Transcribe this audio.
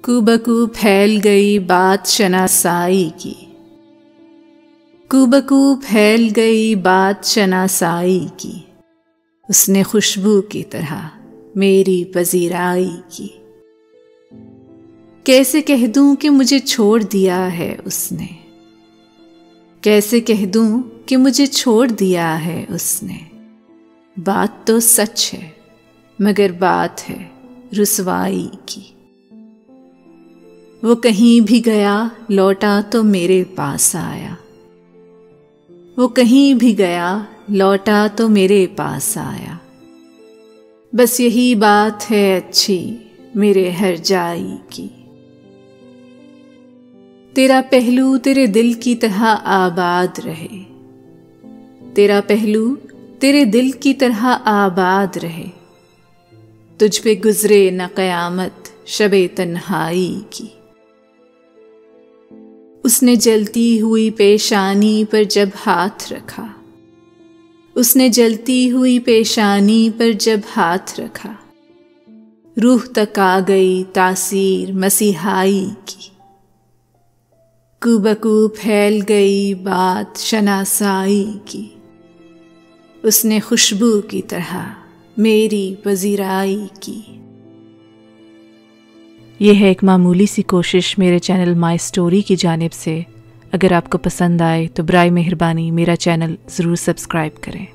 कुबकू फैल गई बात शनासाई की, कुबकू फैल गई बात शनासाई की। उसने खुशबू की तरह मेरी पजीराई की। कैसे कह दूं कि मुझे छोड़ दिया है उसने, कैसे कह दूं कि मुझे छोड़ दिया है उसने। बात तो सच है मगर बात है रुसवाई की। वो कहीं भी गया लौटा तो मेरे पास आया, वो कहीं भी गया लौटा तो मेरे पास आया। बस यही बात है अच्छी मेरे हर जाई की। तेरा पहलू तेरे दिल की तरह आबाद रहे, तेरा पहलू तेरे दिल की तरह आबाद रहे। तुझ पे गुजरे न कयामत शबे तन्हाई की। उसने जलती हुई पेशानी पर जब हाथ रखा, उसने जलती हुई पेशानी पर जब हाथ रखा। रूह तक आ गई तासीर मसीहाई की। कुबकू फैल गई बात शनासाई की। उसने खुशबू की तरह मेरी पजीराई की। यह है एक मामूली सी कोशिश मेरे चैनल माई स्टोरी की जानिब से। अगर आपको पसंद आए तो बराए मेहरबानी मेरा चैनल ज़रूर सब्सक्राइब करें।